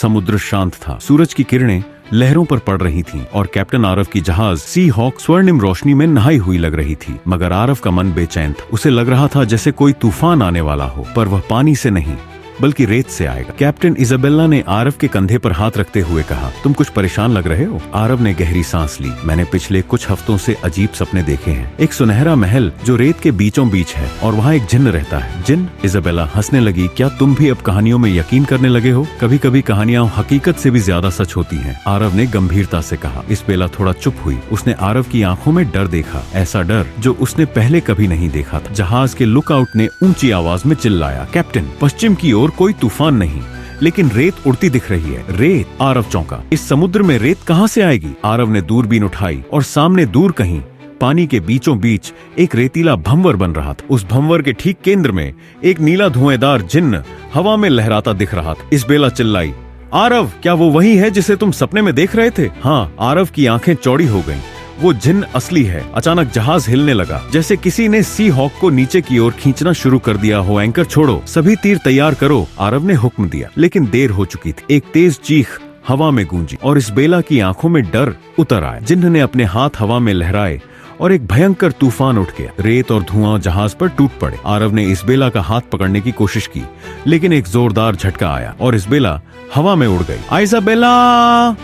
समुद्र शांत था। सूरज की किरणें लहरों पर पड़ रही थीं और कैप्टन आरव की जहाज सी हॉक स्वर्णिम रोशनी में नहाई हुई लग रही थी। मगर आरव का मन बेचैन था। उसे लग रहा था जैसे कोई तूफान आने वाला हो, पर वह पानी से नहीं बल्कि रेत से आएगा। कैप्टन इजाबेला ने आरव के कंधे पर हाथ रखते हुए कहा, तुम कुछ परेशान लग रहे हो। आरव ने गहरी सांस ली। मैंने पिछले कुछ हफ्तों से अजीब सपने देखे हैं। एक सुनहरा महल जो रेत के बीचों बीच है और वहाँ एक जिन्न रहता है। जिन्न? इजाबेला हंसने लगी। क्या तुम भी अब कहानियों में यकीन करने लगे हो? कभी कभी कहानियां हकीकत से भी ज्यादा सच होती हैं, आरव ने गंभीरता से कहा। इजाबेला थोड़ा चुप हुई। उसने आरव की आंखों में डर देखा, ऐसा डर जो उसने पहले कभी नहीं देखा था। जहाज के लुकआउट ने ऊंची आवाज में चिल्लाया, कैप्टन, पश्चिम की ओर कोई तूफान नहीं, लेकिन रेत उड़ती दिख रही है। रेत? आरव चौंका। इस समुद्र में रेत कहाँ से आएगी? आरव ने दूरबीन उठाई और सामने दूर कहीं पानी के बीचों बीच एक रेतीला भंवर बन रहा था। उस भंवर के ठीक केंद्र में एक नीला धुएंदार जिन्न हवा में लहराता दिख रहा था। इजाबेला चिल्लाई, आरव, क्या वो वही है जिसे तुम सपने में देख रहे थे? हाँ। आरव की आंखें चौड़ी हो गईं। वो जिन्न असली है। अचानक जहाज हिलने लगा, जैसे किसी ने सी हॉक को नीचे की ओर खींचना शुरू कर दिया हो। एंकर छोड़ो, सभी तीर तैयार करो, आरव ने हुक्म दिया। लेकिन देर हो चुकी थी। एक तेज चीख हवा में गूंजी और इजाबेला की आंखों में डर उतर आया। जिन्न ने अपने हाथ हवा में लहराए और एक भयंकर तूफान उठ गया। रेत और धुआं जहाज पर टूट पड़े। आरव ने इजाबेला का हाथ पकड़ने की कोशिश की, लेकिन एक जोरदार झटका आया और इजाबेला हवा में उड़ गई। इजाबेला!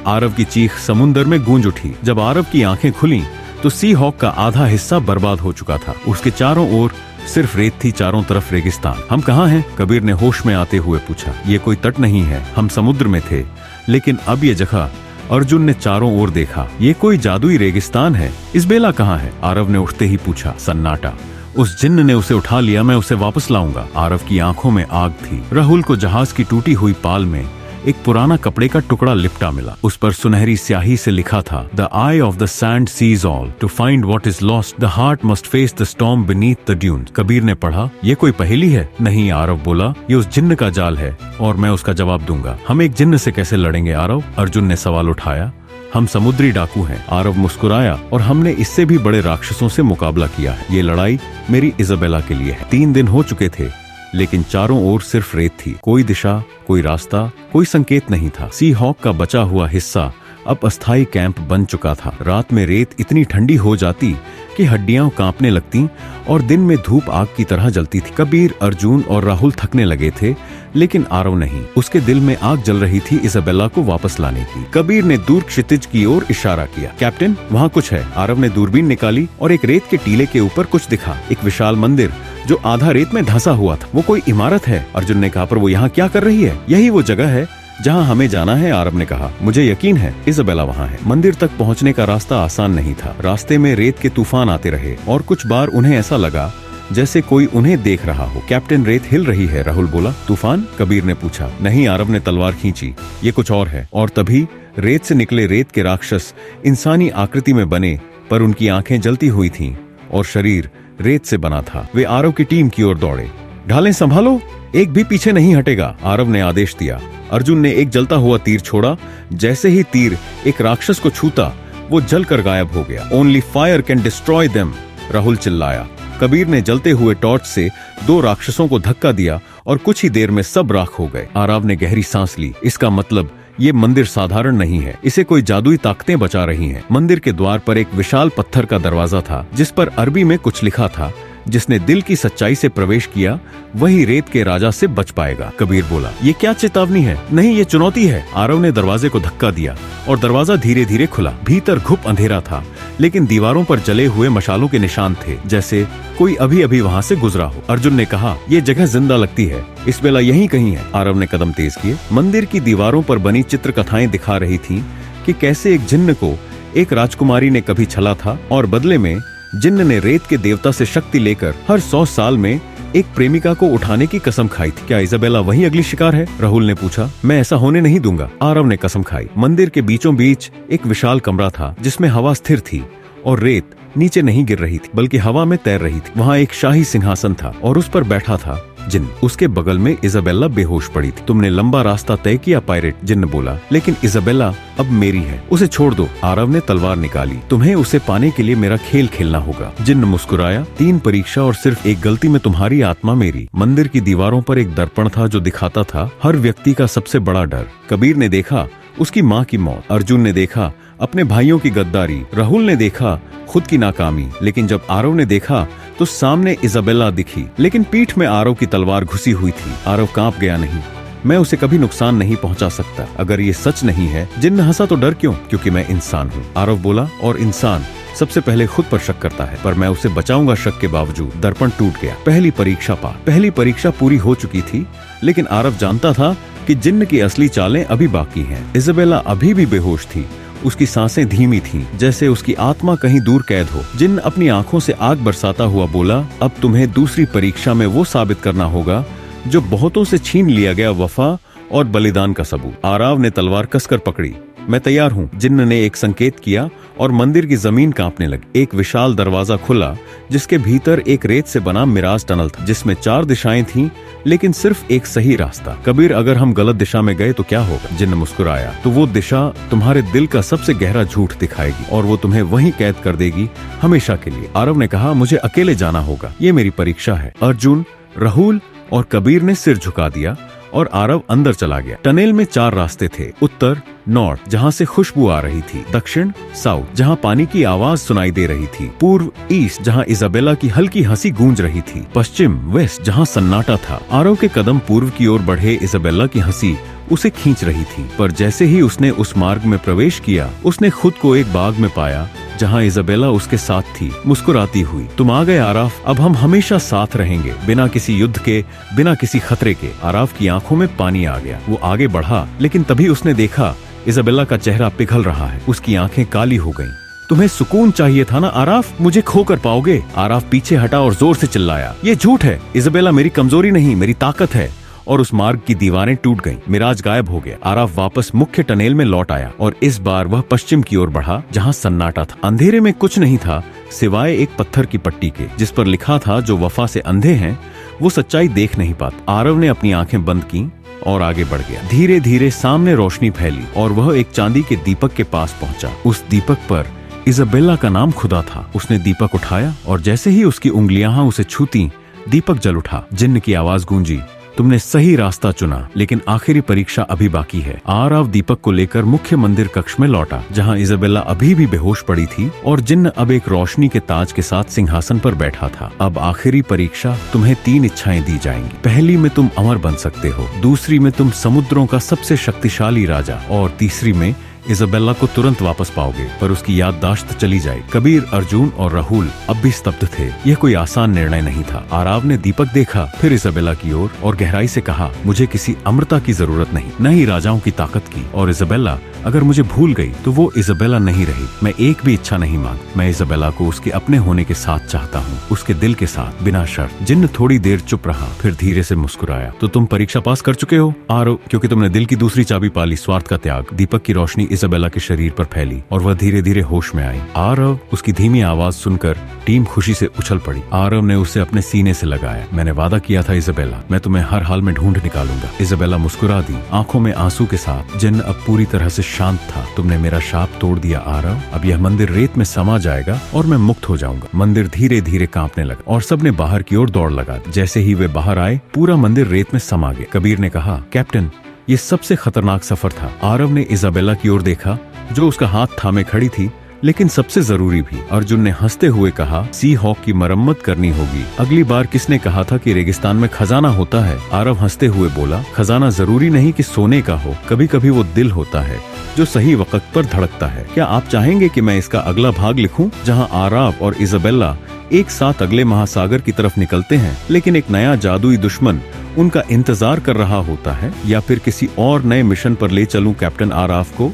आरव की चीख समुद्र में गूंज उठी। जब आरव की आंखें खुली तो सी हॉक का आधा हिस्सा बर्बाद हो चुका था। उसके चारों ओर सिर्फ रेत थी, चारों तरफ रेगिस्तान। हम कहाँ हैं? कबीर ने होश में आते हुए पूछा। ये कोई तट नहीं है, हम समुद्र में थे, लेकिन अब ये जगह। अर्जुन ने चारों ओर देखा। ये कोई जादुई रेगिस्तान है। इजाबेला कहाँ है? आरव ने उठते ही पूछा। सन्नाटा। उस जिन्न ने उसे उठा लिया, मैं उसे वापस लाऊंगा। आरव की आंखों में आग थी। राहुल को जहाज की टूटी हुई पाल में एक पुराना कपड़े का टुकड़ा लिपटा मिला। उस पर सुनहरी स्याही से लिखा था, the eye of the sand sees all, to find what is lost the heart must face the storm beneath the dunes. Kabir ने पढ़ा, ये कोई पहेली है? नहीं, आरव बोला, ये उस जिन्न का जाल है और मैं उसका जवाब दूंगा। हम एक जिन्न से कैसे लड़ेंगे आरव? अर्जुन ने सवाल उठाया। हम समुद्री डाकू हैं। आरव मुस्कुराया, और हमने इससे भी बड़े राक्षसों से मुकाबला किया है। ये लड़ाई मेरी इजाबेला के लिए है। 3 दिन हो चुके थे, लेकिन चारों ओर सिर्फ रेत थी। कोई दिशा, कोई रास्ता, कोई संकेत नहीं था। सी हॉक का बचा हुआ हिस्सा अब अस्थायी कैंप बन चुका था। रात में रेत इतनी ठंडी हो जाती कि हड्डियां कांपने लगती और दिन में धूप आग की तरह जलती थी। कबीर, अर्जुन और राहुल थकने लगे थे, लेकिन आरव नहीं। उसके दिल में आग जल रही थी इजाबेला को वापस लाने की। कबीर ने दूर क्षितिज की ओर इशारा किया। कैप्टन, वहाँ कुछ है। आरव ने दूरबीन निकाली और एक रेत के टीले के ऊपर कुछ दिखा। एक विशाल मंदिर जो आधा रेत में धंसा हुआ था। वो कोई इमारत है, अर्जुन ने कहा, पर वो यहाँ क्या कर रही है? यही वो जगह है जहाँ हमें जाना है, आरव ने कहा। मुझे यकीन है इजाबेला वहाँ है। मंदिर तक पहुँचने का रास्ता आसान नहीं था। रास्ते में रेत के तूफान आते रहे और कुछ बार उन्हें ऐसा लगा जैसे कोई उन्हें देख रहा हो। कैप्टन, रेत हिल रही है, राहुल बोला। तूफान? कबीर ने पूछा। नहीं, आरव ने तलवार खींची, ये कुछ और है। और तभी रेत से निकले रेत के राक्षस इंसानी आकृति में बने, पर उनकी आंखें जलती हुई थीं और शरीर रेत से बना था। वे आरव की टीम की ओर दौड़े। ढालें संभालो, एक भी पीछे नहीं हटेगा, आरव ने आदेश दिया। अर्जुन ने एक जलता हुआ तीर छोड़ा। जैसे ही तीर एक राक्षस को छूता, वो जलकर गायब हो गया। Only fire can destroy them, Rahul चिल्लाया। कबीर ने जलते हुए टॉर्च से 2 राक्षसों को धक्का दिया और कुछ ही देर में सब राख हो गए। आरव ने गहरी सांस ली। इसका मतलब ये मंदिर साधारण नहीं है, इसे कोई जादुई ताकतें बचा रही हैं। मंदिर के द्वार पर एक विशाल पत्थर का दरवाजा था, जिस पर अरबी में कुछ लिखा था, जिसने दिल की सच्चाई से प्रवेश किया वही रेत के राजा से बच पाएगा। कबीर बोला, ये क्या चेतावनी है? नहीं, ये चुनौती है। आरव ने दरवाजे को धक्का दिया और दरवाजा धीरे धीरे खुला। भीतर घुप अंधेरा था, लेकिन दीवारों पर जले हुए मशालों के निशान थे, जैसे कोई अभी अभी वहाँ से गुजरा हो। अर्जुन ने कहा, ये जगह जिंदा लगती है, इजाबेला यहीं कहीं है। आरव ने कदम तेज किए। मंदिर की दीवारों पर बनी चित्र कथाएं दिखा रही थी कि कैसे एक जिन्न को एक राजकुमारी ने कभी छला था और बदले में जिन्न ने रेत के देवता से शक्ति लेकर हर 100 साल में एक प्रेमिका को उठाने की कसम खाई थी। क्या इजाबेला वही अगली शिकार है? राहुल ने पूछा। मैं ऐसा होने नहीं दूंगा, आरव ने कसम खाई। मंदिर के बीचों बीच एक विशाल कमरा था, जिसमें हवा स्थिर थी और रेत नीचे नहीं गिर रही थी, बल्कि हवा में तैर रही थी। वहाँ एक शाही सिंहासन था और उस पर बैठा था जिन्न, उसके बगल में इजाबेला बेहोश पड़ी थी। तुमने लंबा रास्ता तय किया पायरेट, जिन्न बोला, लेकिन इजाबेला अब मेरी है, उसे छोड़ दो। आरव ने तलवार निकाली। तुम्हें उसे पाने के लिए मेरा खेल खेलना होगा। जिन्न मुस्कुराया। 3 परीक्षा और सिर्फ एक गलती में तुम्हारी आत्मा मेरी। मंदिर की दीवारों पर एक दर्पण था जो दिखाता था हर व्यक्ति का सबसे बड़ा डर। कबीर ने देखा उसकी माँ की मौत, अर्जुन ने देखा अपने भाइयों की गद्दारी, राहुल ने देखा खुद की नाकामी, लेकिन जब आरव ने देखा तो सामने इजाबेला दिखी, लेकिन पीठ में आरव की तलवार घुसी हुई थी। आरव कांप गया। नहीं, मैं उसे कभी नुकसान नहीं पहुंचा सकता। अगर ये सच नहीं है। जिन्न हंसा, तो डर क्यों? क्योंकि मैं इंसान हूँ। आरव बोला, और इंसान सबसे पहले खुद पर शक करता है, पर मैं उसे बचाऊंगा शक के बावजूद। दर्पण टूट गया। पहली परीक्षा पार। पहली परीक्षा पूरी हो चुकी थी, लेकिन आरव जानता था कि जिन्न की असली चालें अभी बाकी हैं। इजाबेला अभी भी बेहोश थी। उसकी सांसें धीमी थीं, जैसे उसकी आत्मा कहीं दूर कैद हो। जिन्न अपनी आंखों से आग बरसाता हुआ बोला, अब तुम्हें दूसरी परीक्षा में वो साबित करना होगा जो बहुतों से छीन लिया गया वफा और बलिदान का सबूत। आरव ने तलवार कसकर पकड़ी। मैं तैयार हूँ। जिन्न ने एक संकेत किया और मंदिर की जमीन कांपने लगी। एक विशाल दरवाजा खुला, जिसके भीतर एक रेत से बना मिराज टनल था, जिसमें 4 दिशाएं थीं, लेकिन सिर्फ एक सही रास्ता। कबीर, अगर हम गलत दिशा में गए तो क्या होगा? जिन्न मुस्कुराया। तो वो दिशा तुम्हारे दिल का सबसे गहरा झूठ दिखाएगी और वो तुम्हें वहीं कैद कर देगी हमेशा के लिए। आरव ने कहा, मुझे अकेले जाना होगा, ये मेरी परीक्षा है। अर्जुन, राहुल और कबीर ने सिर झुका दिया और आरव अंदर चला गया। टनल में 4 रास्ते थे। उत्तर, नॉर्थ, जहाँ से खुशबू आ रही थी। दक्षिण, साउथ, जहाँ पानी की आवाज सुनाई दे रही थी। पूर्व, ईस्ट, जहाँ इजाबेला की हल्की हंसी गूंज रही थी। पश्चिम, वेस्ट, जहाँ सन्नाटा था। आरव के कदम पूर्व की ओर बढ़े। इजाबेला की हंसी उसे खींच रही थी, पर जैसे ही उसने उस मार्ग में प्रवेश किया, उसने खुद को एक बाग में पाया जहाँ इजाबेला उसके साथ थी, मुस्कुराती हुई। तुम आ गए आरव, अब हम हमेशा साथ रहेंगे, बिना किसी युद्ध के, बिना किसी खतरे के। आरव की आंखों में पानी आ गया। वो आगे बढ़ा, लेकिन तभी उसने देखा इजाबेला का चेहरा पिघल रहा है। उसकी आंखें काली हो गईं। तुम्हें सुकून चाहिए था ना आरव? मुझे खो कर पाओगे? आरव पीछे हटा और जोर से चिल्लाया, ये झूठ है। इजाबेला मेरी कमजोरी नहीं, मेरी ताकत है। और उस मार्ग की दीवारें टूट गईं। मिराज गायब हो गया। आरव वापस मुख्य टनेल में लौट आया और इस बार वह पश्चिम की ओर बढ़ा, जहाँ सन्नाटा था। अंधेरे में कुछ नहीं था सिवाय एक पत्थर की पट्टी के, जिस पर लिखा था, जो वफा से अंधे हैं वो सच्चाई देख नहीं पाते। आरव ने अपनी आंखें बंद की और आगे बढ़ गया। धीरे धीरे सामने रोशनी फैली और वह एक चांदी के दीपक के पास पहुंचा। उस दीपक पर इजाबेला का नाम खुदा था। उसने दीपक उठाया और जैसे ही उसकी उंगलियां उसे छूती, दीपक जल उठा। जिन्न की आवाज गूंजी, तुमने सही रास्ता चुना, लेकिन आखिरी परीक्षा अभी बाकी है। आरव दीपक को लेकर मुख्य मंदिर कक्ष में लौटा, जहां इजाबेला अभी भी बेहोश पड़ी थी और जिन्न अब एक रोशनी के ताज के साथ सिंहासन पर बैठा था। अब आखिरी परीक्षा, तुम्हें 3 इच्छाएं दी जाएंगी। पहली में तुम अमर बन सकते हो, दूसरी में तुम समुद्रों का सबसे शक्तिशाली राजा, और तीसरी में इजाबेला को तुरंत वापस पाओगे, पर उसकी याददाश्त चली जाए। कबीर, अर्जुन और राहुल अब भी स्तब्ध थे। यह कोई आसान निर्णय नहीं था। आरव ने दीपक देखा, फिर इजाबेला की ओर और गहराई से कहा, मुझे किसी अमरता की जरूरत नहीं, न ही राजाओं की ताकत की। और इजाबेला अगर मुझे भूल गई तो वो इजाबेला नहीं रही। मैं एक भी इच्छा नहीं मांग। मैं इजाबेला को उसके अपने होने के साथ चाहता हूँ, उसके दिल के साथ, बिना शर्त। जिन्न थोड़ी देर चुप रहा, फिर धीरे से मुस्कुराया। तो तुम परीक्षा पास कर चुके हो आरव, क्योंकि तुमने दिल की दूसरी चाबी पाली, स्वार्थ का त्याग। दीपक की रोशनी इजाबेला के शरीर पर फैली और वह धीरे धीरे होश में आई। आरव, उसकी धीमी आवाज सुनकर टीम खुशी से उछल पड़ी। आरव ने उसे अपने सीने से लगाया। मैंने वादा किया था इजाबेला, मैं तुम्हें हर हाल में ढूंढ निकालूंगा। इजाबेला मुस्कुरा दी, आंखों में आंसू के साथ। जिन्न अब पूरी तरह से शांत था। तुमने मेरा शाप तोड़ दिया आरव, अब यह मंदिर रेत में समा जाएगा और मैं मुक्त हो जाऊंगा। मंदिर धीरे धीरे कांपने लगा और सबने बाहर की ओर दौड़ लगा। जैसे ही वे बाहर आए, पूरा मंदिर रेत में समा गया। कबीर ने कहा, कैप्टन, ये सबसे खतरनाक सफर था। आरव ने इजाबेला की ओर देखा, जो उसका हाथ थामे खड़ी थी, लेकिन सबसे जरूरी भी। अर्जुन ने हंसते हुए कहा, सी हॉक की मरम्मत करनी होगी। अगली बार किसने कहा था कि रेगिस्तान में खजाना होता है? आरव हंसते हुए बोला, खजाना जरूरी नहीं कि सोने का हो, कभी कभी वो दिल होता है जो सही वक्त पर धड़कता है। क्या आप चाहेंगे कि मैं इसका अगला भाग लिखूं, जहां आरव और इजाबेला एक साथ अगले महासागर की तरफ निकलते हैं, लेकिन एक नया जादुई दुश्मन उनका इंतजार कर रहा होता है? या फिर किसी और नए मिशन पर ले चलूं कैप्टन आरव को?